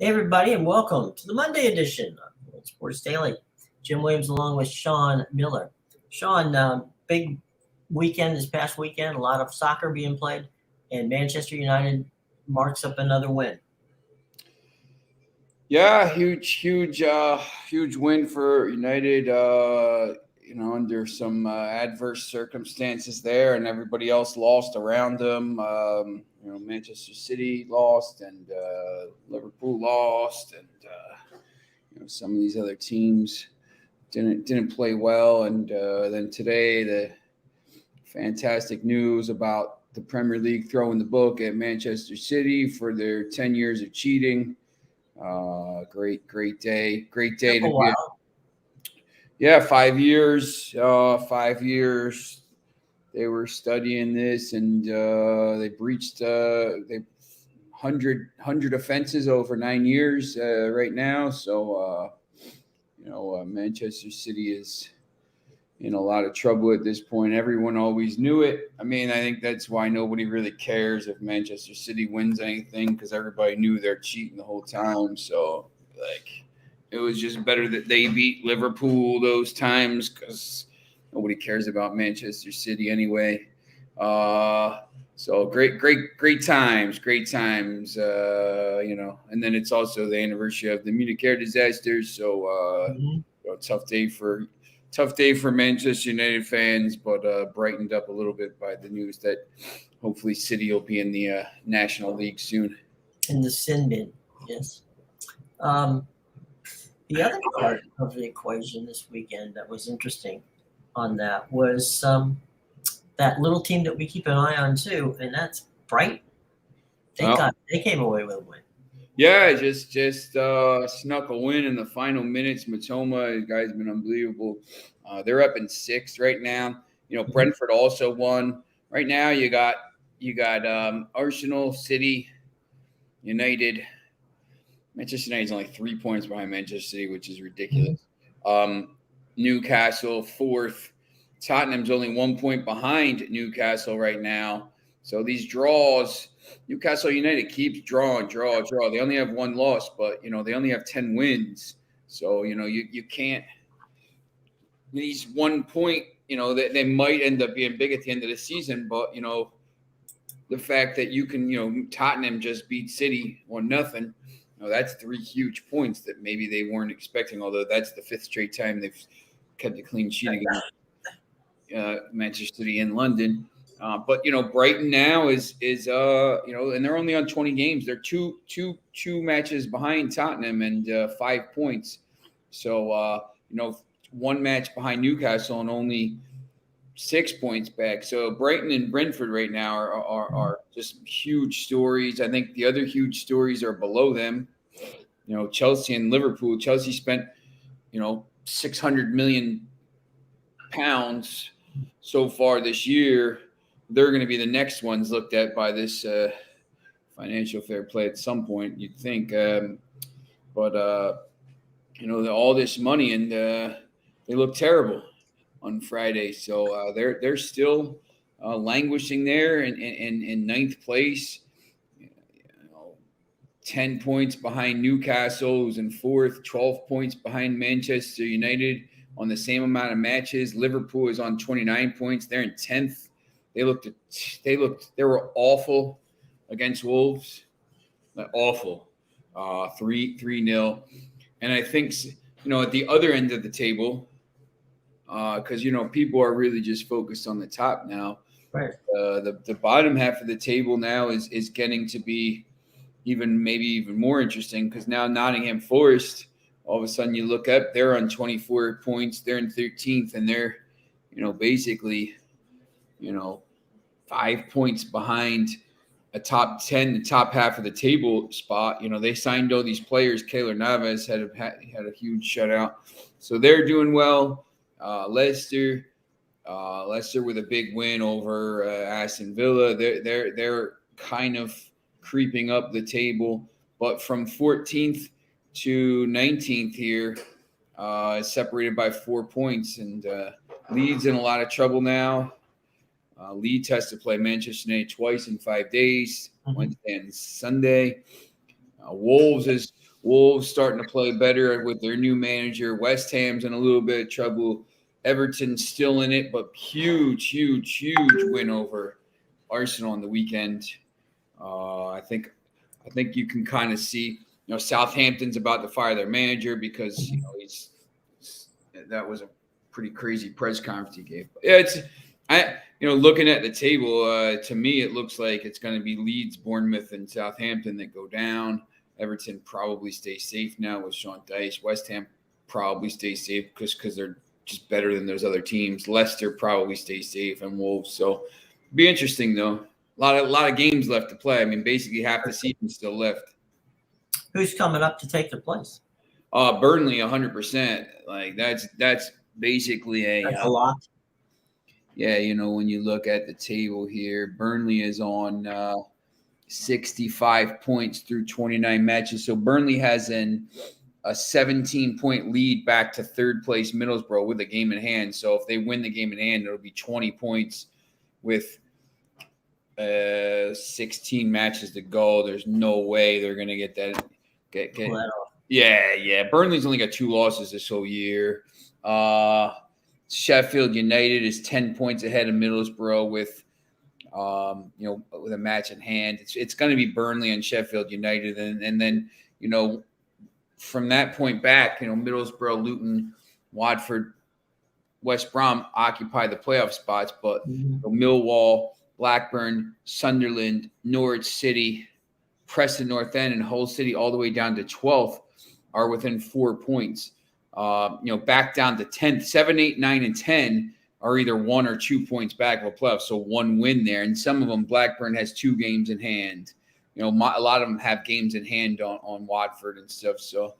Hey, everybody, and welcome to the Monday edition of World Sports Daily. Jim Williams along with Sean Miller. Sean, big weekend this past weekend, a lot of soccer being played, and Manchester United marks up another win. Yeah, huge win for United. Under some adverse circumstances there, and everybody else lost around them. Manchester City lost, and Liverpool lost, and some of these other teams didn't play well. And then today, the fantastic news about the Premier League throwing the book at Manchester City for their 10 years of cheating. Great day Took a to be. while. Yeah, 5 years. 5 years. They were studying this, and they breached they hundred offenses over 9 years right now. So Manchester City is in a lot of trouble at this point. Everyone always knew it. I mean, I think that's why nobody really cares if Manchester City wins anything, because everybody knew they're cheating the whole time. So, it was just better that they beat Liverpool those times, because nobody cares about Manchester City anyway. So great times. And then it's also the anniversary of the Munich air disaster. So, tough day for Manchester United fans, but brightened up a little bit by the news that hopefully City will be in the National League soon. In the sin bin, yes. The other part of the equation this weekend that was interesting on that was that little team that we keep an eye on too, and that's Brighton. They came away with a win. Yeah, just snuck a win in the final minutes. Matoma, the guy's been unbelievable. They're up in 6th right now. Brentford also won. Right now, you got Arsenal, City, United. Manchester United's only 3 points behind Manchester City, which is ridiculous. Newcastle 4th. Tottenham's only 1 point behind Newcastle right now. So these draws, Newcastle United keeps draw. They only have one loss, but they only have 10 wins. So you can't. These 1 point, they might end up being big at the end of the season, but the fact that you can, Tottenham just beat City 1-0. That's 3 huge points that maybe they weren't expecting. Although that's the 5th straight time they've kept a clean sheet against Manchester City in London. But Brighton now is and they're only on 20 games. They're two matches behind Tottenham and 5 points. So 1 match behind Newcastle and only 6 points back. So Brighton and Brentford right now are just huge stories. I think the other huge stories are below them. Chelsea and Liverpool. Chelsea spent 600 million pounds so far this year. They're going to be the next ones looked at by this financial fair play at some point, you'd think. But all this money, and they look terrible on Friday. So they're still languishing there in 9th place. 10 points behind Newcastle, who's in 4th, 12 points behind Manchester United on the same amount of matches. Liverpool is on 29 points. They're in 10th. They were awful against Wolves. Awful. 3-0. And I think, at the other end of the table, because, people are really just focused on the top now. Right. The bottom half of the table now is getting to be maybe even more interesting, because now Nottingham Forest, all of a sudden you look up, they're on 24 points. They're in 13th, and they're, basically, 5 points behind a top 10, the top half of the table spot. They signed all these players. Keylor Navas had a huge shutout. So they're doing well. Leicester with a big win over Aston Villa. They're kind of creeping up the table, but from 14th to 19th here, separated by 4 points, and Leeds in a lot of trouble now. Leeds has to play Manchester United twice in 5 days, Wednesday and Sunday. Wolves Wolves starting to play better with their new manager. West Ham's in a little bit of trouble. Everton's still in it, but huge win over Arsenal on the weekend. I think you can kind of see, Southampton's about to fire their manager because that was a pretty crazy press conference he gave. But yeah, looking at the table, to me it looks like it's going to be Leeds, Bournemouth, and Southampton that go down. Everton probably stays safe now with Sean Dyche. West Ham probably stays safe because they're just better than those other teams. Leicester probably stays safe, and Wolves. So be interesting though. A lot of games left to play. I mean, basically half the season still left. Who's coming up to take their place? Burnley, 100%. Like that's basically That's a lot. Yeah, when you look at the table here, Burnley is on 65 points through 29 matches. So Burnley has a 17-point lead back to third place Middlesbrough with a game in hand. So if they win the game in hand, it'll be 20 points with 16 matches to go. There's no way they're gonna get that. Yeah. Burnley's only got 2 losses this whole year. Sheffield United is 10 points ahead of Middlesbrough with a match in hand. It's going to be Burnley and Sheffield United, and then from that point back, Middlesbrough, Luton, Watford, West Brom occupy the playoff spots, but Millwall, Blackburn, Sunderland, Norwich City, Preston North End, and Hull City all the way down to 12th are within 4 points. Back down to 10th, 7, 8, 9, and 10 are either 1 or 2 points back of a playoff, so 1 win there. And some of them, Blackburn has 2 games in hand. A lot of them have games in hand on Watford and stuff. So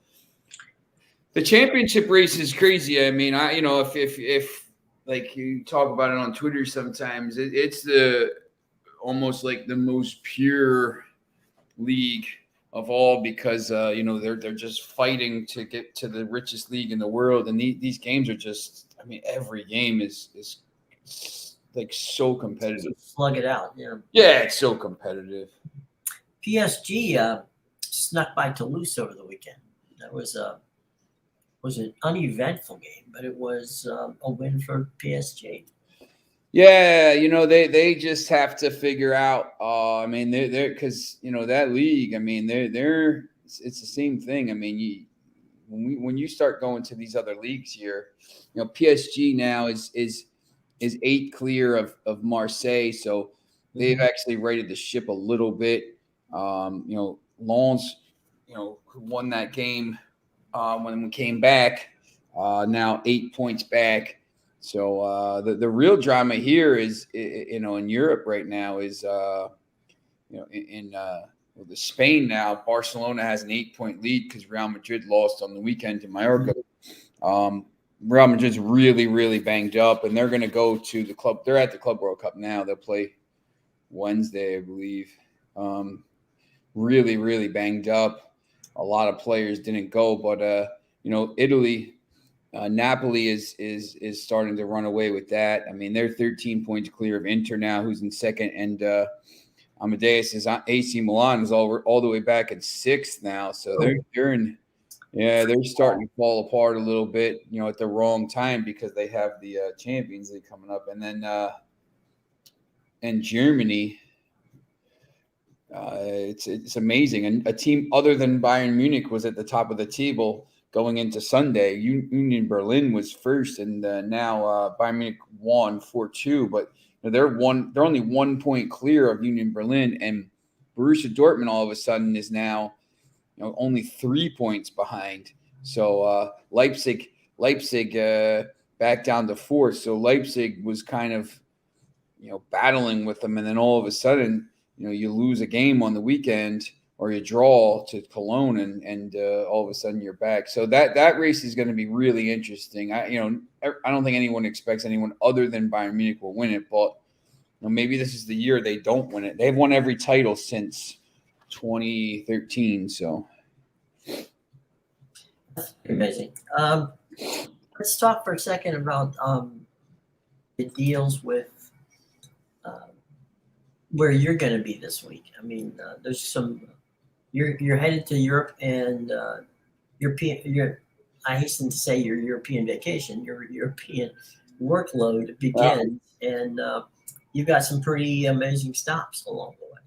the championship race is crazy. I mean, if like you talk about it on Twitter sometimes, it's almost like the most pure league of all because they're just fighting to get to the richest league in the world, and these games are just, every game is like so competitive. Slug it out, yeah, it's so competitive. PSG snuck by Toulouse over the weekend. That was an uneventful game, but it was a win for PSG. Yeah, they just have to figure out. They're because that league. It's the same thing. When you start going to these other leagues here, PSG now is 8 clear of Marseille, so they've actually righted the ship a little bit. Lens, who won that game when we came back, now 8 points back. So the real drama here is, in Europe right now is, in the Spain now, Barcelona has an 8-point lead because Real Madrid lost on the weekend to Mallorca. Real Madrid's really, really banged up, and they're going to go to the club. They're at the Club World Cup now. They'll play Wednesday, I believe. Really, really banged up. A lot of players didn't go, but Italy. Napoli is starting to run away with that. They're 13 points clear of Inter now, who's in second, and Amedeus is AC Milan is all the way back at 6th now. So they're in, they're starting to fall apart a little bit, at the wrong time because they have the Champions League coming up, and then and Germany. It's amazing, and a team other than Bayern Munich was at the top of the table going into Sunday. Union Berlin was first, and now Bayern Munich won 4-2. But they're only 1 point clear of Union Berlin, and Borussia Dortmund all of a sudden is now only 3 points behind. So Leipzig back down to 4th. So Leipzig was kind of battling with them, and then all of a sudden you lose a game on the weekend, or you draw to Cologne, and all of a sudden you're back. So that race is going to be really interesting. I don't think anyone expects anyone other than Bayern Munich will win it, but maybe this is the year they don't win it. They've won every title since 2013. So that's amazing. Let's talk for a second about the deals with where you're going to be this week. There's some you're headed to Europe and European. I hasten to say your European vacation. Your European workload Yeah. begins, and you've got some pretty amazing stops along the way.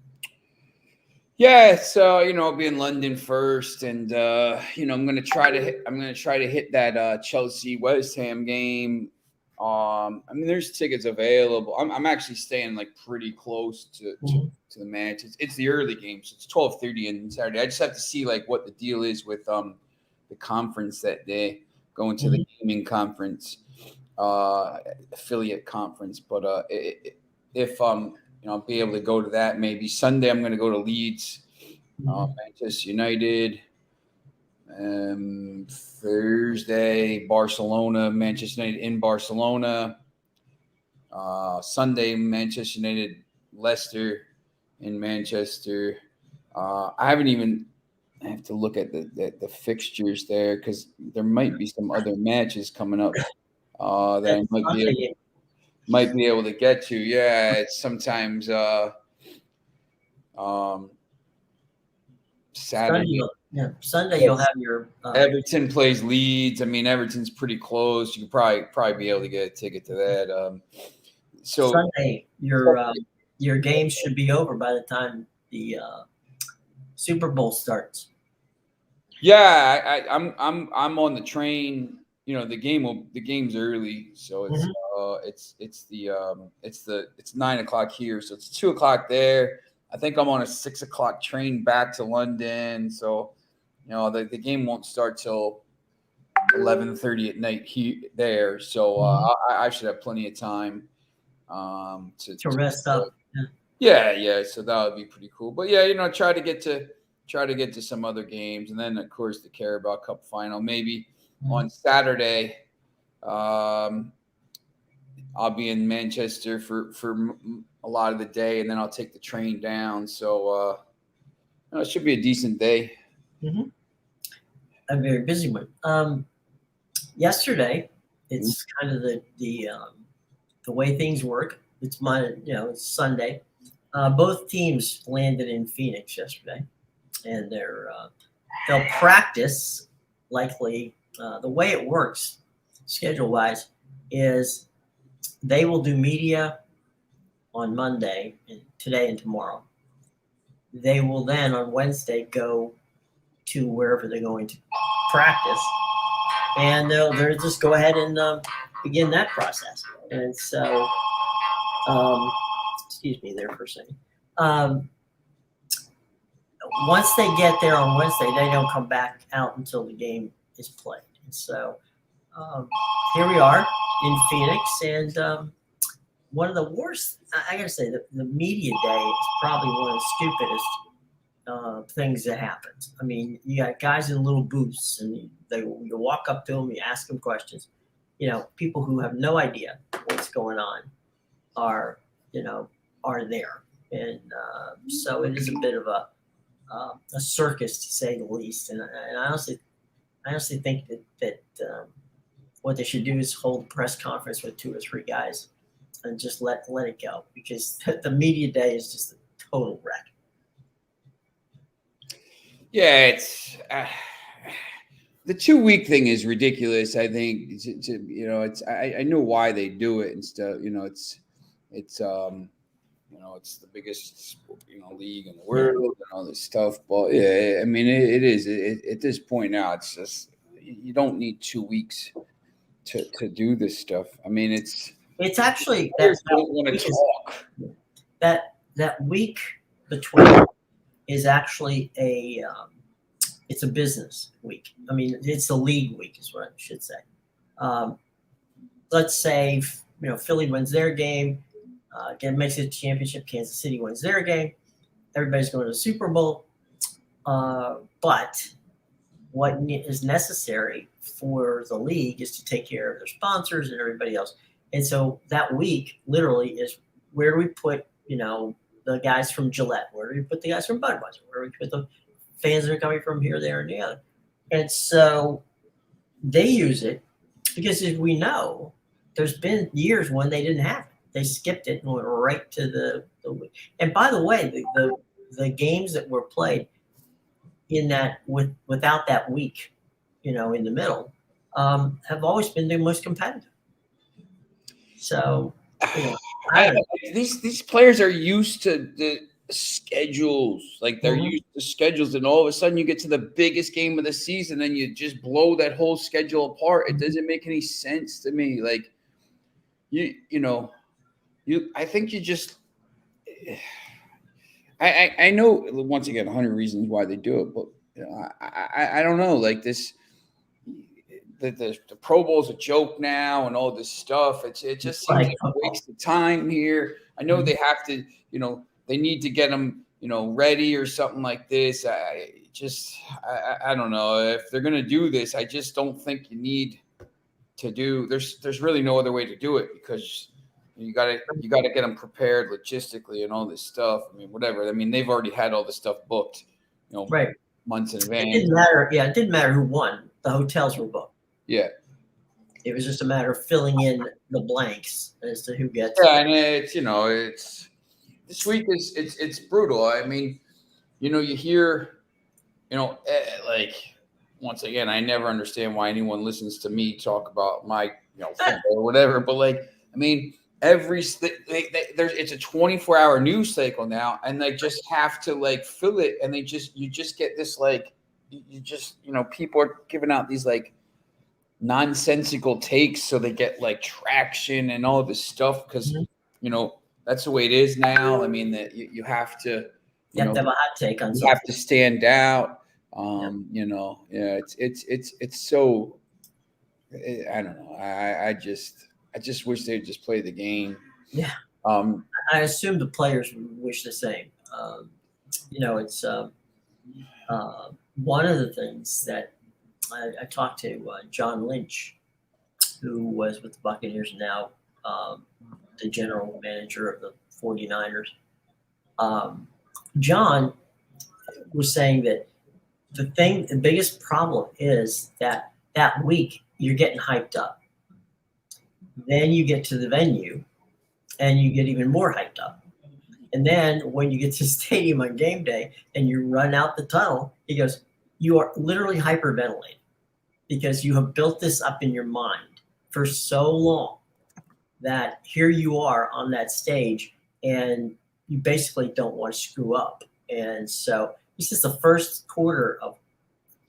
Yeah, so I'll be in London first, and I'm gonna try to hit that Chelsea West Ham game. I mean, there's tickets available. I'm actually staying like pretty close to the match. It's the early game, so it's 12:30 on Saturday. I just have to see like what the deal is with the conference that day, going to the gaming conference, affiliate conference. But if I'll be able to go to that. Maybe Sunday I'm going to go to Leeds, Manchester United. Thursday, Barcelona, Manchester United in Barcelona. Sunday, Manchester United, Leicester in Manchester. I have to look at the fixtures there because there might be some other matches coming up that I might be able to get to. Yeah, it's sometimes Saturday. Sunday you'll have your Everton plays Leeds. I mean, Everton's pretty close. You could probably be able to get a ticket to that. So Sunday, your game should be over by the time the Super Bowl starts. Yeah, I'm on the train. The game's early, so it's 9 o'clock here, so it's 2 o'clock there. I think I'm on a 6 o'clock train back to London, so the game won't start till 11:30 at night there. So I should have plenty of time to rest up. Yeah. So that would be pretty cool. But yeah, try to get to some other games, and then of course the Carabao Cup final. Maybe on Saturday, I'll be in Manchester for a lot of the day, and then I'll take the train down. So it should be a decent day. A very busy one. Yesterday, it's kind of the way things work. It's it's Sunday. Both teams landed in Phoenix yesterday, and they'll practice likely. The way it works, schedule-wise, is they will do media on Monday, today and tomorrow. They will then on Wednesday go to wherever they're going to practice, and they'll just go ahead and begin that process. And so, excuse me there for a second. Once they get there on Wednesday, they don't come back out until the game is played. And so here we are in Phoenix, and one of the worst, I gotta say, the media day is probably one of the stupidest things that happens. I mean, you got guys in little booths, and you walk up to them, you ask them questions. People who have no idea what's going on are there, and so it is a bit of a circus, to say the least. And I honestly think that what they should do is hold a press conference with 2 or 3 guys and just let it go, because the media day is just a total wreck. Yeah, it's the 2-week thing is ridiculous. I think it's I know why they do it and stuff. It's it's the biggest league in the world and all this stuff. But yeah, I mean it is at this point now. It's just you don't need 2 weeks to do this stuff. I mean it's actually that week between is actually it's a business week. I mean, it's a league week is what I should say. Let's say, Philly wins their game, again, makes it to the championship. Kansas City wins their game. Everybody's going to the Super Bowl. But what is necessary for the league is to take care of their sponsors and everybody else. And so that week literally is, where do we put, the guys from Gillette? Where do we put the guys from Budweiser? Where do we put the fans that are coming from here, there, and the other? And so they use it because, as we know, there's been years when they didn't have it. They skipped it and went right to the and by the way, the games that were played, in that without that week, in the middle, have always been the most competitive. So, I don't know. These players are used to the schedules, like they're used to schedules, and all of a sudden you get to the biggest game of the season and you just blow that whole schedule apart. It doesn't make any sense to me. Like I think you just I know once again 100 reasons why they do it, but I don't know, like this. The Pro Bowl is a joke now and all this stuff. It just seems like a waste of time here. I know they have to, they need to get them, ready or something like this. I don't know if they're going to do this. I just don't think you need to do. There's really no other way to do it because you got to get them prepared logistically and all this stuff. I mean, whatever. I mean, they've already had all this stuff booked, right, months in advance. It didn't matter. Yeah, it didn't matter who won. The hotels were booked. Yeah. It was just a matter of filling in the blanks as to who gets. Yeah, and it's this week it's brutal. I mean, you hear, like once again, I never understand why anyone listens to me talk about my football or whatever. But like, I mean, it's a 24-hour news cycle now, and they just have to like fill it, and you just get this like people are giving out these like nonsensical takes so they get like traction and all this stuff because that's the way it is now. I mean that you have to you have to have a hot take on something. You have to stand out. It's so I don't know. I just wish they'd just play the game. Yeah. I assume the players wish the same. It's one of the things that I talked to John Lynch, who was with the Buccaneers, now the general manager of the 49ers. John was saying that the biggest problem is that week you're getting hyped up. Then you get to the venue and you get even more hyped up. And then when you get to the stadium on game day and you run out the tunnel, he goes, you are literally hyperventilating because you have built this up in your mind for so long that here you are on that stage and you basically don't want to screw up. And so this is the first quarter of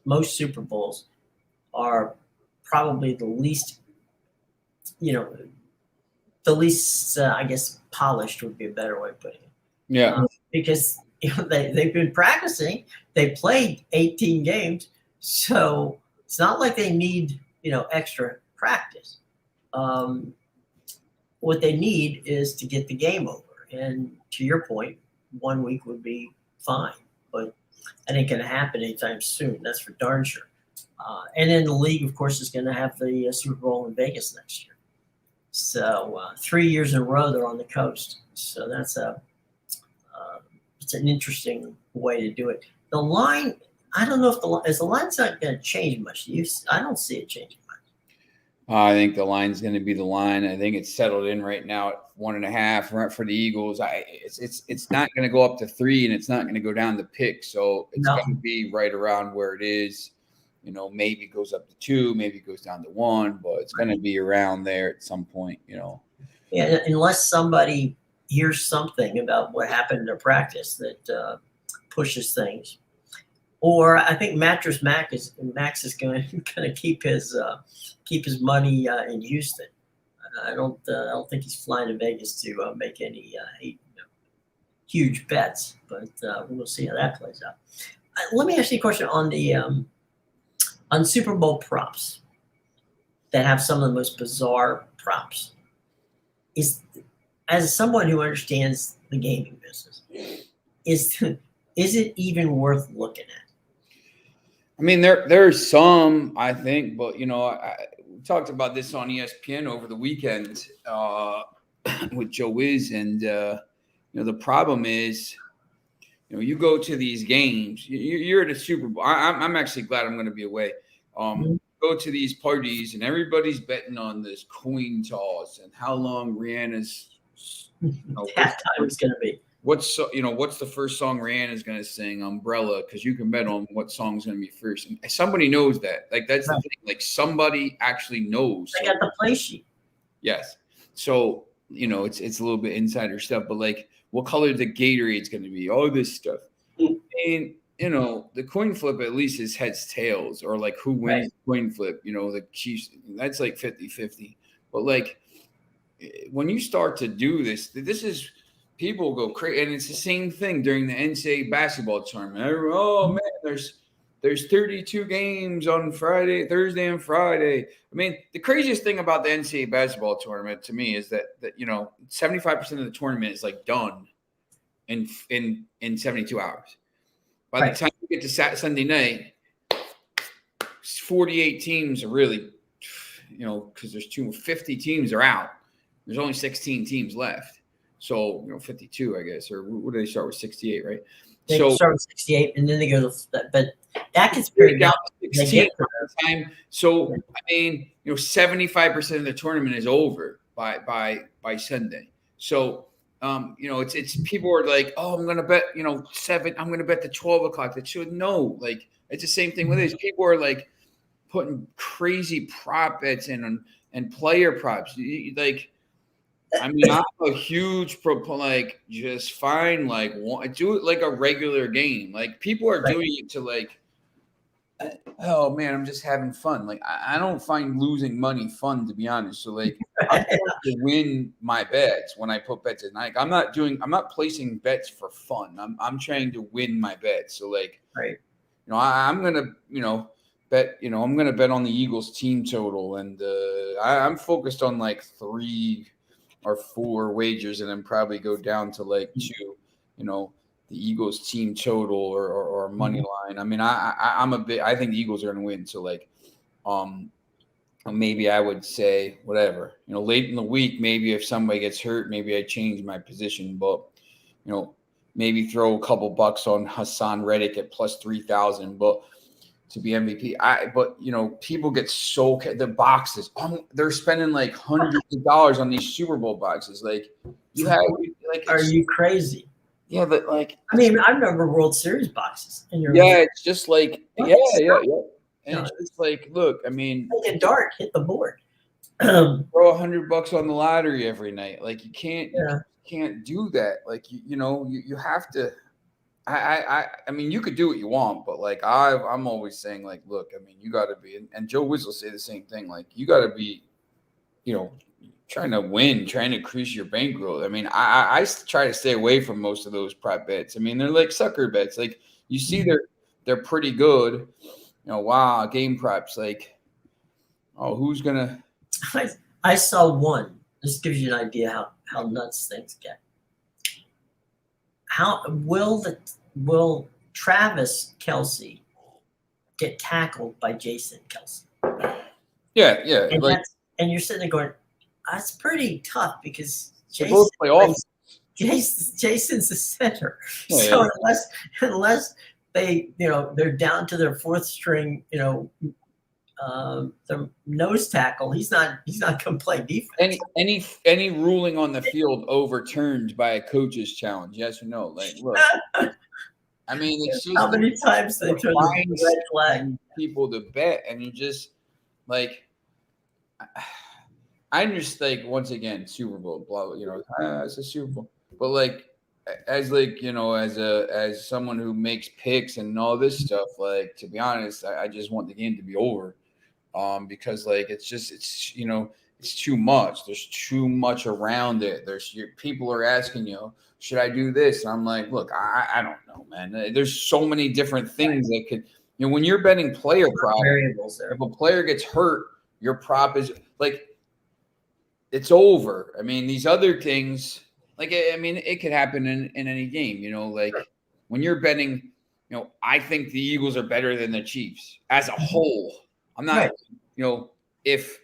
most Super Bowls are probably the least, I guess polished would be a better way of putting it. Yeah. Because they've been practicing. They played 18 games. So it's not like they need, extra practice. What they need is to get the game over. And to your point, 1 week would be fine. But that ain't going to happen anytime soon. That's for darn sure. And then the league, of course, is going to have the Super Bowl in Vegas next year. So 3 years in a row, they're on the coast. So that's it's an interesting way to do it. The line, I don't know if the line's not going to change much. I don't see it changing much. I think the line's going to be the line. I think it's settled in right now at 1.5 for the Eagles. It's not going to go up to 3, and it's not going to go down to pick. So it's going to be right around where it is. Maybe it goes up to 2, maybe it goes down to 1, but it's going to be around there at some point. Yeah, unless somebody hears something about what happened in their practice that pushes things. Or I think Max is going to keep his money in Houston. I don't think he's flying to Vegas to make any huge bets, but we'll see how that plays out. Let me ask you a question on the on Super Bowl props that have some of the most bizarre props. As someone who understands the gaming business, is it even worth looking at? I mean, there's some, I think, but we talked about this on ESPN over the weekend with Joe Wiz, and the problem is, you go to these games, you're at a Super Bowl. I'm actually glad I'm going to be away. Go to these parties, and everybody's betting on this coin toss and how long Rihanna's halftime is going to be. what's the first song Rihanna's going to sing? Umbrella, because you can bet on what song's going to be first. And somebody knows that. Like, that's the thing. Like, somebody actually knows. They got the play sheet. Yes. So, it's a little bit insider stuff, but like, what color the Gatorade's going to be? All this stuff. And, the coin flip at least is heads, tails, or like who wins the coin flip. The Chiefs, that's like 50-50. But like, when you start to do this is – people go crazy, and it's the same thing during the NCAA basketball tournament. Oh man, there's 32 games on Thursday and Friday. I mean, the craziest thing about the NCAA basketball tournament to me is that 75% of the tournament is like done in 72 hours. By the time you get to Sunday night, 48 teams are really, because there's 50 teams are out. There's only 16 teams left. So, 52, I guess, or what do they start with? 68, right? They start with 68, and then they go to, but that gets pared down to 16 time. So, I mean, 75% of the tournament is over by Sunday. So, it's people are like, oh, I'm gonna bet, 7. I'm gonna bet the 12 o'clock. That should no, like it's the same thing with this. People are like putting crazy prop bets in and player props, like. I mean, I'm a huge just find do it like a regular game. Like people are doing it to like, oh man, I'm just having fun. Like I don't find losing money fun, to be honest. So like I'm trying to win my bets when I put bets in. Like I'm not placing bets for fun. I'm trying to win my bets. So like, I'm gonna bet. I'm gonna bet on the Eagles team total, and I'm focused on like 3 or 4 wagers, and then probably go down to like 2, the Eagles team total or money line. I mean, I think the Eagles are going to win. So like, maybe I would say whatever, late in the week, maybe if somebody gets hurt, maybe I change my position, but maybe throw a couple bucks on Hassan Reddick at plus 3,000, but to be MVP. But people get so the boxes. They're spending like hundreds of dollars on these Super Bowl boxes. Like you have, like, are you crazy? Yeah, but like, I mean, I remember World Series boxes. And it's just like, yeah. And it's just like, look, I mean, like a dart hit the board. Throw $100 on the lottery every night. Like you can't do that. Like you have to. I mean, you could do what you want, but like I'm always saying, like, look, I mean, you got to be, and Joe Wiz will say the same thing. Like, you got to be, trying to win, trying to increase your bankroll. I mean, I try to stay away from most of those prop bets. I mean, they're like sucker bets. Like you see, they're pretty good. Wow, game props. Like, oh, who's gonna? I saw one. This gives you an idea how nuts things get. How will Travis Kelce get tackled by Jason Kelce? Yeah. And you're sitting there going, that's pretty tough because Jason's a center. So unless they they're down to their 4th string, the nose tackle, he's not going to play defense. Any ruling on the field overturned by a coach's challenge? Yes or no? Like, look, I mean, it's just how many times they turn the red flag people to bet, and you just like, I just like once again Super Bowl, blah, it's a Super Bowl, but like as as someone who makes picks and all this stuff, like to be honest, I just want the game to be over. Because like it's too much. There's too much around it. People are asking should I do this? And I'm like, look, I don't know, man. There's so many different things that could. When you're betting player prop, variables there. If a player gets hurt, your prop is like it's over. I mean, these other things, like I mean, it could happen in any game. Like when you're betting, I think the Eagles are better than the Chiefs as a whole. I'm not, if,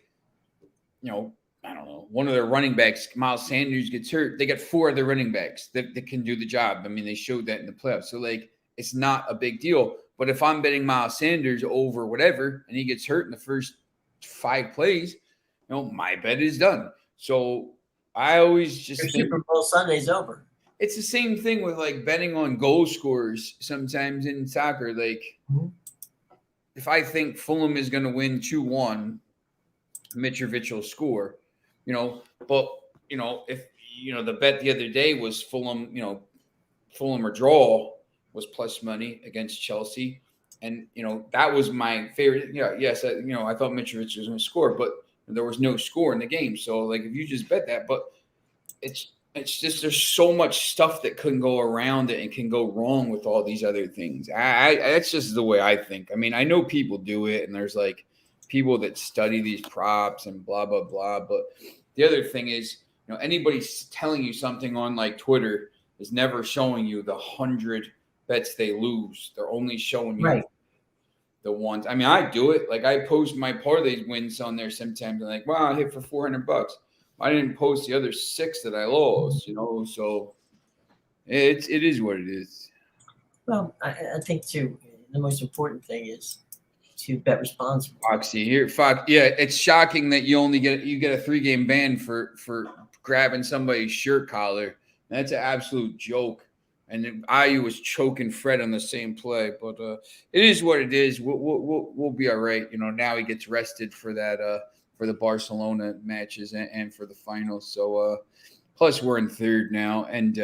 I don't know, one of their running backs, Miles Sanders, gets hurt, they got 4 other running backs that can do the job. I mean, they showed that in the playoffs. So, like, it's not a big deal. But if I'm betting Miles Sanders over whatever and he gets hurt in the first 5 plays, my bet is done. So I always just think Super Bowl Sunday's over. it's the same thing with like betting on goal scorers sometimes in soccer. Like, if I think Fulham is going to win 2-1, Mitrovic will score, but, if, the bet the other day was Fulham or draw was plus money against Chelsea. And, that was my favorite. Yeah, yes, I thought Mitrovic was going to score, but there was no score in the game. So, like, if you just bet that, but it's just there's so much stuff that can go around it and can go wrong with all these other things. That's just the way I think. I mean, I know people do it, and there's like people that study these props and blah blah blah. But the other thing is, anybody telling you something on like Twitter is never showing you the 100 bets they lose. They're only showing you the ones. I mean, I do it. Like, I post my parlay wins on there sometimes. I'm like, wow, I hit for $400. I didn't post the other 6 that I lost, so it is what it is. Well, I think too, the most important thing is to bet responsibly. Foxy here, Fox. Yeah, it's shocking that you get a 3-game ban for grabbing somebody's shirt collar. That's an absolute joke. And IU was choking Fred on the same play, but it is what it is. We'll be all right. Now he gets rested for that. For the Barcelona matches and for the finals. So plus we're in third now, and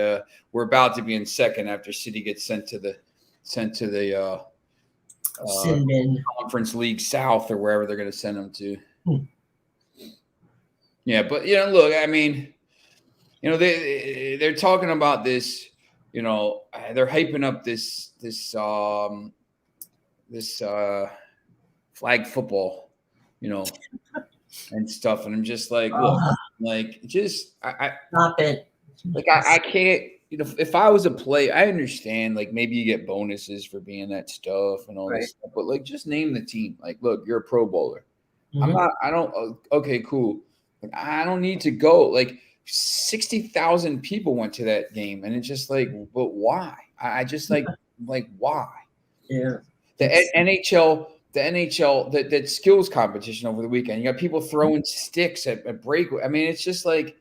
we're about to be in second after City gets sent to the Conference League South or wherever they're going to send them to. Yeah, but look, I mean, they're talking about this. They're hyping up this flag football. And stuff, and I'm just like, look, I stop it. Like, I can't, if I was a player, I understand, like, maybe you get bonuses for being that stuff and all this stuff, but like, just name the team. Like, look, you're a Pro Bowler. Okay, cool. Like, I don't need to go. Like, 60,000 people went to that game, and it's just like, but why? I just like why? Yeah. The NHL. That skills competition over the weekend. You got people throwing sticks at break. I mean, it's just like,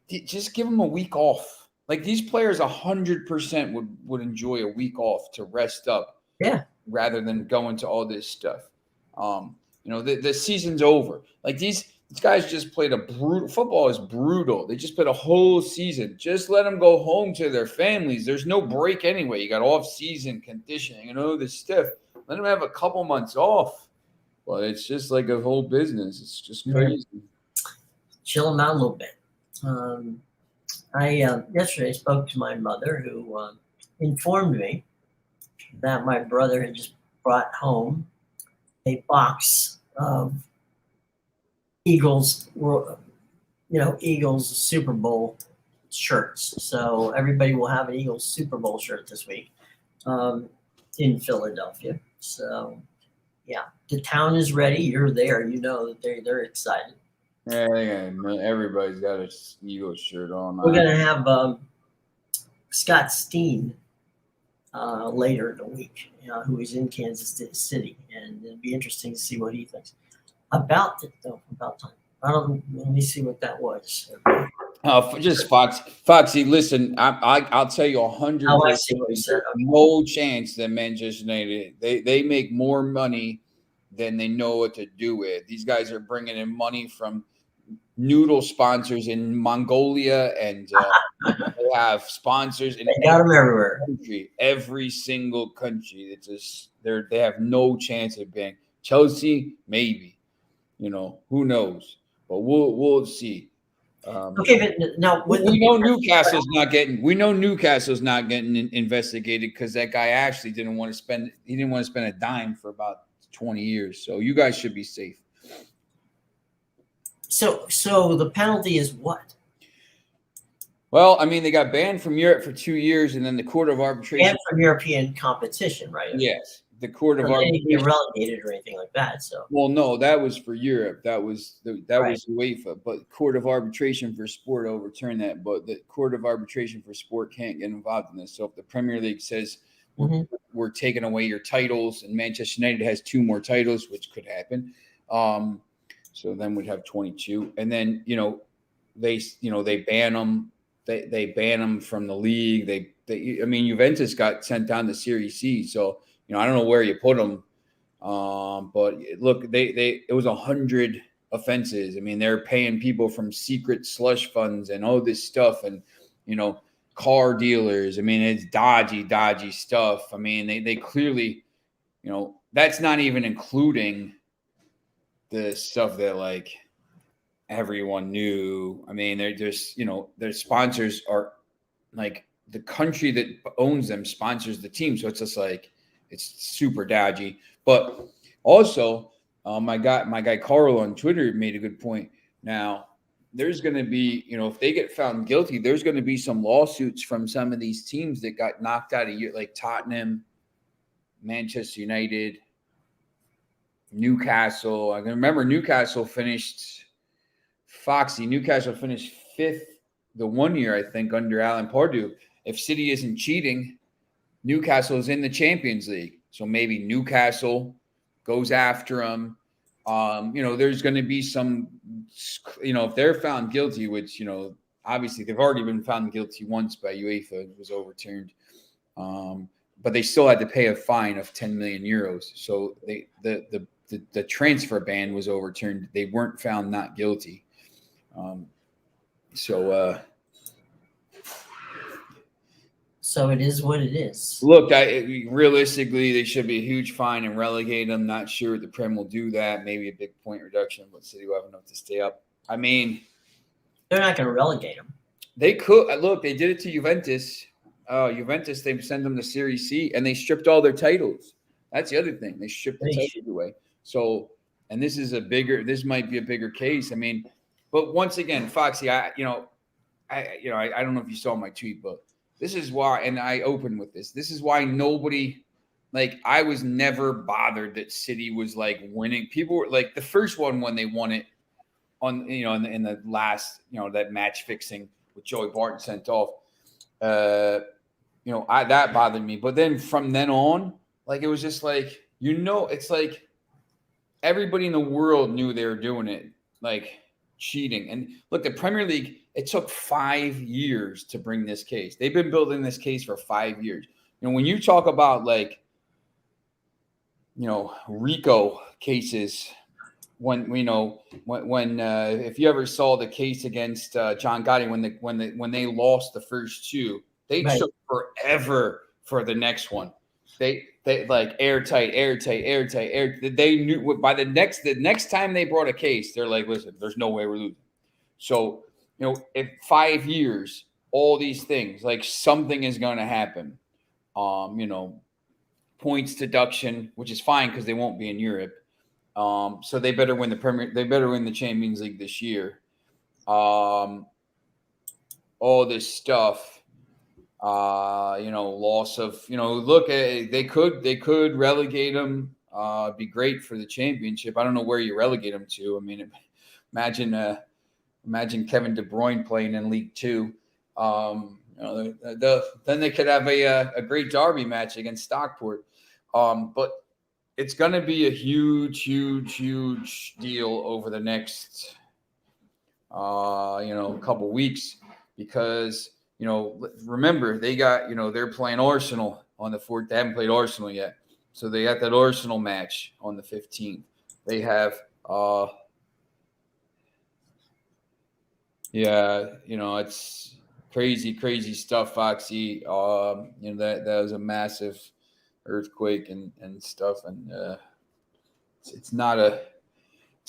just give them a week off. Like, these players 100% would enjoy a week off to rest up. Yeah. Rather than going to all this stuff. The season's over. Like, these guys just played a brutal football is brutal. They just played a whole season. Just let them go home to their families. There's no break anyway. You got off-season conditioning and all this stuff. Let them have a couple months off. But it's just like a whole business. It's just crazy. Chill them out a little bit. I yesterday spoke to my mother, who informed me that my brother had just brought home a box of Eagles Super Bowl shirts. So everybody will have an Eagles Super Bowl shirt this week in Philadelphia. So, yeah, the town is ready. You're there. That they're excited. Yeah, everybody's got an Eagles shirt on. We're going to have Scott Steen later in the week, who is in Kansas City. And it'll be interesting to see what he thinks. About time. Let me see what that was. Just Foxy. Listen, I'll tell you 100%. Oh, I see what you said. Okay. No chance that Manchester United. They make more money than they know what to do with. These guys are bringing in money from noodle sponsors in Mongolia, and they have sponsors in everywhere. Country, every single country. It's just they have no chance of being Chelsea. Maybe, who knows? But we'll see. Okay, but now we know Newcastle's not getting. We know Newcastle's not getting investigated because that guy actually didn't want to spend. He didn't want to spend a dime for about 20 years. So you guys should be safe. So the penalty is what? Well, I mean, they got banned from Europe for 2 years, and then the Court of Arbitration. Banned from European competition, right? Yes, the Court of Arbitration. They didn't get relegated or anything like that. So. Well, no, that was for Europe. That was was UEFA. But Court of Arbitration for Sport overturned that. But the Court of Arbitration for Sport can't get involved in this. So if the Premier League says we're taking away your titles, and Manchester United has 2 more titles, which could happen. So then we'd have 22, and then they ban them they ban them from the league. I mean, Juventus got sent down to Serie C, so I don't know where you put them. But look, it was 100 offenses. I mean, they're paying people from secret slush funds and all this stuff, and car dealers. I mean, it's dodgy stuff. I mean, they clearly, that's not even including the stuff that like everyone knew. I mean, they're just, their sponsors are like the country that owns them sponsors the team. So it's just like, it's super dodgy. But also, my guy Carl on Twitter made a good point. Now, there's going to be, if they get found guilty, there's going to be some lawsuits from some of these teams that got knocked out like Tottenham, Manchester United, Newcastle. I can remember Newcastle finished fifth the 1 year, I think, under Alan Pardew. If City isn't cheating, Newcastle is in the Champions League. So maybe Newcastle goes after them. There's going to be some, if they're found guilty, which, obviously they've already been found guilty once by UEFA, it was overturned. But they still had to pay a fine of 10 million euros. So the transfer ban was overturned. They weren't found not guilty. So it is what it is. Look, realistically, they should be a huge fine and relegate them. Not sure the Prem will do that. Maybe a big point reduction, but City will have enough to stay up. I mean, they're not going to relegate them. They could. Look, they did it to Juventus. Juventus, they sent them to Serie C, and they stripped all their titles. That's the other thing. They stripped the titles away. So, and this might be a bigger case. I mean, but once again, Foxy, I don't know if you saw my tweet, but this is why, and I opened with this. This is why nobody, I was never bothered that City was winning. People were the first one when they won it on, in the last, that match fixing with Joey Barton sent off. That bothered me. But then from then on, it was just it's like everybody in the world knew they were doing it, cheating. And look, the Premier League, it took 5 years to bring this case. They've been building this case for 5 years. When you talk about RICO cases, when if you ever saw the case against John Gotti when they lost the first two, they took forever for the next one. They airtight. They knew by the next time they brought a case, they're like, listen, there's no way we're losing. So, in 5 years, all these things, something is going to happen. Points deduction, which is fine because they won't be in Europe. So they better win they better win the Champions League this year. All this stuff, loss of, look, they could relegate them. Be great for the championship. I don't know where you relegate them to. I mean, imagine Kevin De Bruyne playing in League Two. Then they could have a great derby match against Stockport. But it's going to be a huge deal over the next, couple weeks because, remember they got, they're playing Arsenal on the 4th. They haven't played Arsenal yet. So they got that Arsenal match on the 15th. They have, it's crazy stuff, Foxy. That was a massive earthquake and stuff, and it's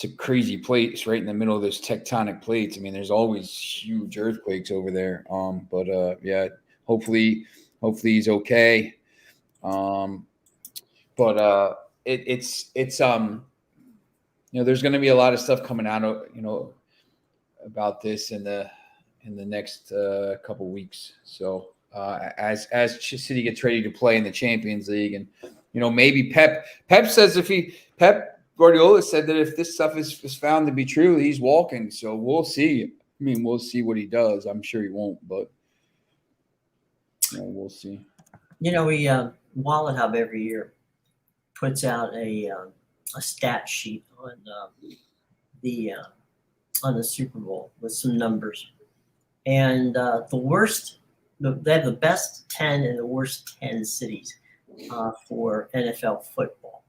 a crazy place right in the middle of those tectonic plates. I mean, there's always huge earthquakes over there. Hopefully he's okay. It's there's going to be a lot of stuff coming out, about this in the next couple weeks. So as City gets ready to play in the Champions League, and maybe Pep says Pep Guardiola said that if this stuff is found to be true, he's walking. So we'll see. I mean, we'll see what he does. I'm sure he won't, but we'll see. We Wallet Hub every year puts out a stat sheet on the Super Bowl with some numbers. And the worst, they have the best 10 and the worst 10 cities for NFL football.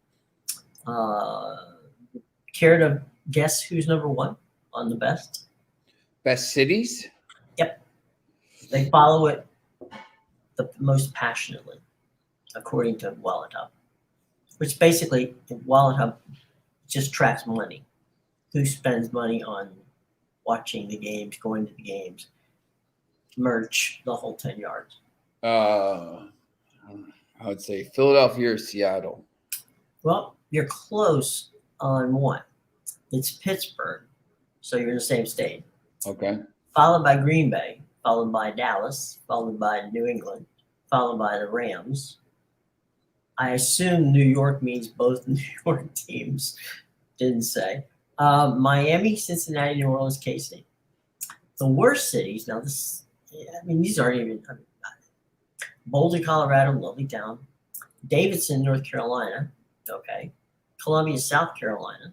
Care to guess who's number one on the best? Best cities? Yep. They follow it the most passionately, according to Wallet Hub, which basically, Wallet Hub just tracks money. Who spends money on watching the games, going to the games, merch, the whole 10 yards. I would say Philadelphia or Seattle. Well, you're close on one. It's Pittsburgh, so you're in the same state. Okay. Followed by Green Bay, followed by Dallas, followed by New England, followed by the Rams. I assume New York means both New York teams. Didn't say. Miami, Cincinnati, New Orleans, K-State. The worst cities, now this, I mean, these aren't even, Boulder, Colorado, lovely town. Davidson, North Carolina, okay. Columbia, South Carolina.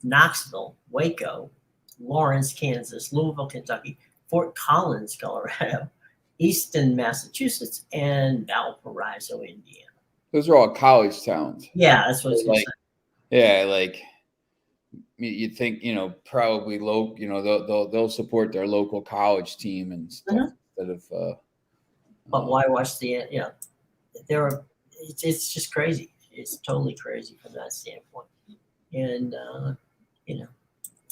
Knoxville, Waco, Lawrence, Kansas, Louisville, Kentucky, Fort Collins, Colorado, Easton, Massachusetts, and Valparaiso, Indiana. Those are all college towns. Yeah, that's what it's like. Yeah, like you'd think, probably they'll support their local college team and stuff instead of. But why watch the? It's just crazy. It's totally crazy from that standpoint, and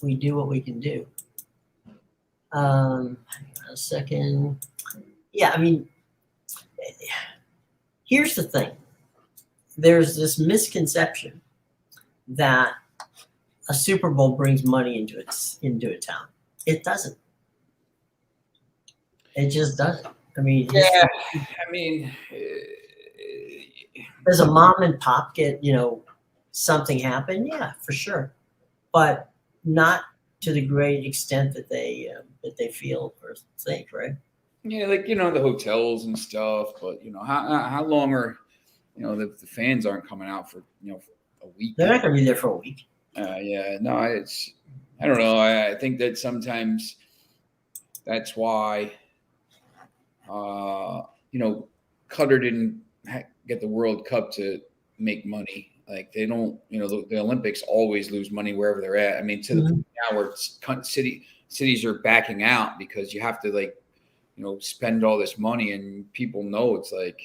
we do what we can do. Hang on a second. Yeah, I mean, here's the thing. There's this misconception that a Super Bowl brings money into a town. It doesn't. It just doesn't. I mean, yeah. I mean, does a mom and pop get something happen? Yeah, for sure, but not to the great extent that they feel or think, right? Yeah, like the hotels and stuff, but how long are the fans aren't coming out for a week? They're not going to be there for a week. Yeah, no, I don't know. I think that sometimes that's why Qatar didn't get the World Cup to make money. Like they don't, the Olympics always lose money wherever they're at. I mean, to the point now where cities are backing out because you have to spend all this money, and people know it's like.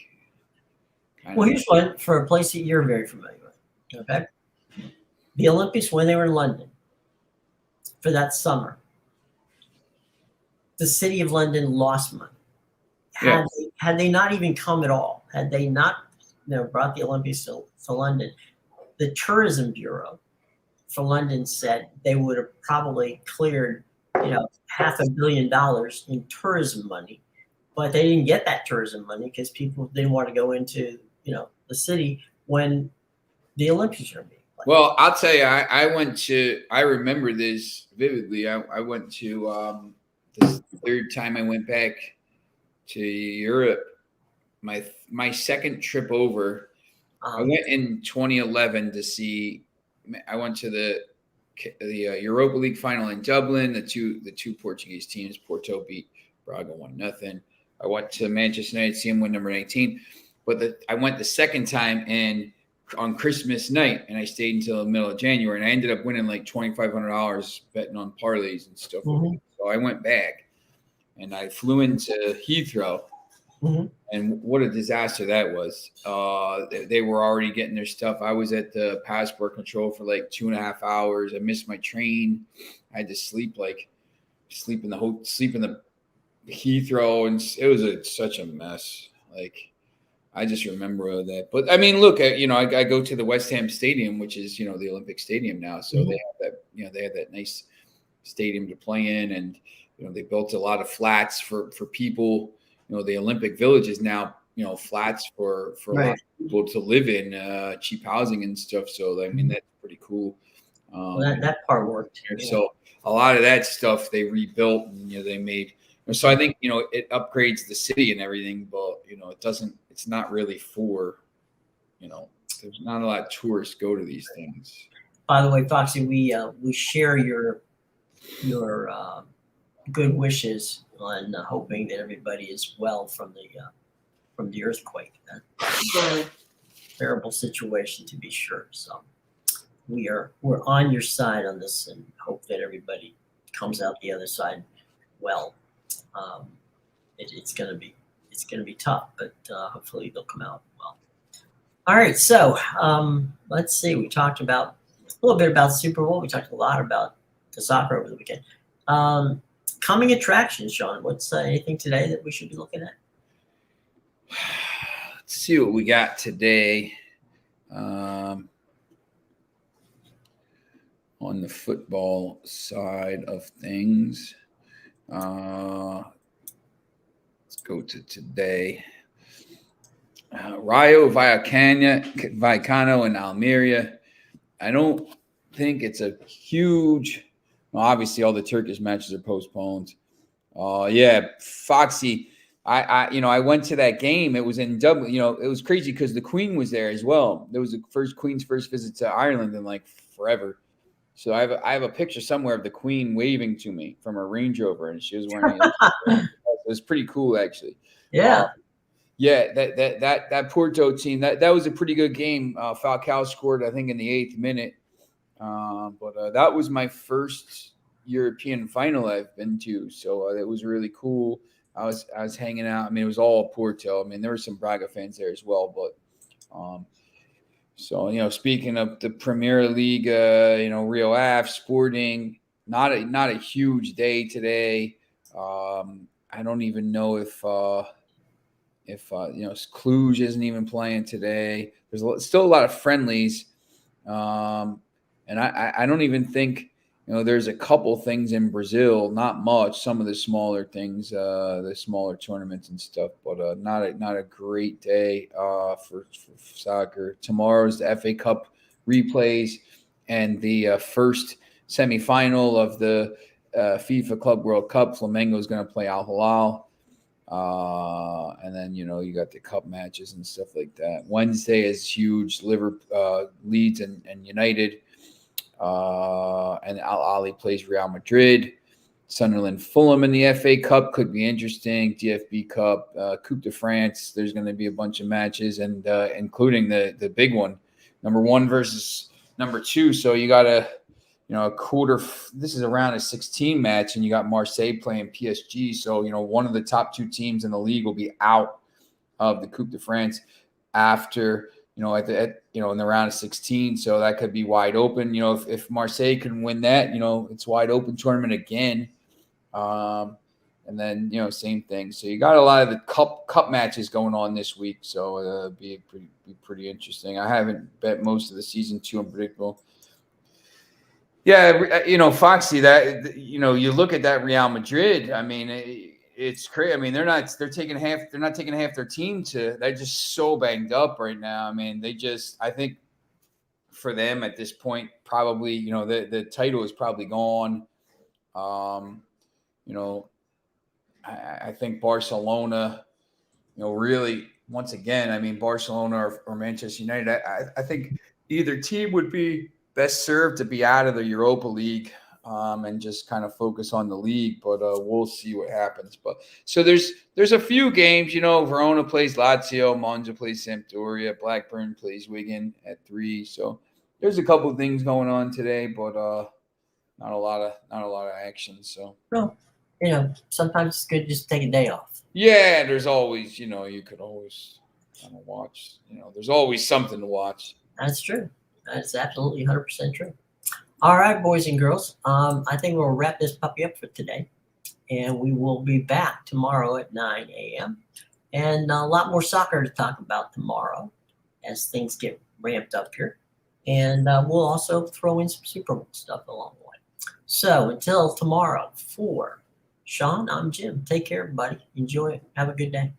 Well, here's one for a place that you're very familiar with. Okay, the Olympics when they were in London for that summer, the city of London lost money. Had they not even come at all, had they not brought the Olympics to London, the tourism bureau for London said they would have probably cleared $500 million in tourism money, but they didn't get that tourism money because people didn't want to go into the city when the Olympics are being played. Well, I'll tell you, I remember this vividly. I went to this third time I went back to Europe. My second trip over, I went in 2011 to see. I went to the Europa League final in Dublin. The two Portuguese teams, Porto beat Braga 1-0. I went to Manchester United, see them win number 19. But I went the second time on Christmas night, and I stayed until the middle of January, and I ended up winning like $2,500 betting on parlays and stuff. Mm-hmm. So I went back, and I flew into Heathrow, and what a disaster that was. They were already getting their stuff. I was at the passport control for like 2.5 hours. I missed my train. I had to sleep in the Heathrow, and it was such a mess. Like. I just remember that. But I mean, look, I go to the West Ham Stadium, which is, the Olympic Stadium now. So they have that, they have that nice stadium to play in. And, they built a lot of flats for people. The Olympic Village is now, flats for a lot of people to live in, cheap housing and stuff. So, I mean, that's pretty cool. Well, that part worked. So a lot of that stuff they rebuilt and, they made. So I think, it upgrades the city and everything, but, it doesn't. It's not really for, there's not a lot of tourists go to these things. By the way, Foxy, we share your good wishes on hoping that everybody is well from the earthquake. That's a terrible situation to be sure. So we're on your side on this and hope that everybody comes out the other side well. Um, it's gonna be tough, but hopefully they'll come out well. All right, so let's see. We talked about a little bit about Super Bowl. We talked a lot about the soccer over the weekend. Um, Coming attractions, Sean. What's anything today that we should be looking at? Let's see what we got today. On the football side of things, let's go to today. Rayo Vallecano and Almeria. I don't think it's a huge. Well, obviously, all the Turkish matches are postponed. Yeah, Foxy. I went to that game. It was in Dublin. It was crazy because the Queen was there as well. There was the Queen's first visit to Ireland in like forever. So I have a picture somewhere of the Queen waving to me from her Range Rover, and she was wearing it. It was pretty cool, actually. Yeah. Yeah, that Porto team, that was a pretty good game. Falcao scored, I think, in the 8th minute. But that was my first European final I've been to, so it was really cool. I was hanging out. I mean, it was all Porto. I mean, there were some Braga fans there as well, but so speaking of the Premier League, Rio Ave Sporting, not a huge day today. I don't even know if Cluj isn't even playing today. There's still a lot of friendlies, and I don't even think there's a couple things in Brazil, not much. Some of the smaller things, the smaller tournaments and stuff, but not a great day for soccer. Tomorrow's the FA Cup replays and the first semifinal of the FIFA Club World Cup. Flamengo is going to play Al Hilal. And then you got the cup matches and stuff like that. Wednesday is huge. Leeds and United. And Al Ahly plays Real Madrid. Sunderland Fulham in the FA Cup could be interesting. DFB Cup, Coupe de France. There's going to be a bunch of matches, and including the big one, number 1 versus number 2. So you got a quarter. This is a round of 16 match, and you got Marseille playing PSG. So one of the top 2 teams in the league will be out of the Coupe de France after in the round of 16. So that could be wide open. If Marseille can win that, it's wide open tournament again. And then same thing. So you got a lot of the cup matches going on this week. So it'll be pretty interesting. I haven't bet most of the season, too unpredictable. Yeah, Foxy, that you look at that Real Madrid. I mean, it's crazy. I mean, they're not taking half their team they're just so banged up right now. I mean, I think for them at this point, probably, the title is probably gone. I think Barcelona, really, once again, I mean, Barcelona or Manchester United, I think either team would be best served to be out of the Europa League and just kind of focus on the league. But we'll see what happens. But so there's a few games. Verona plays Lazio, Monza plays Sampdoria, Blackburn plays Wigan at 3. So there's a couple of things going on today, but not a lot of action. So Well, sometimes it's good just to take a day off. Yeah, there's always you could always kind of watch. There's always something to watch. That's true. That's absolutely 100% true. All right, boys and girls. I think we'll wrap this puppy up for today. And we will be back tomorrow at 9 a.m. And a lot more soccer to talk about tomorrow as things get ramped up here. And we'll also throw in some Super Bowl stuff along the way. So until tomorrow, for Sean, I'm Jim. Take care, everybody. Enjoy it. Have a good day.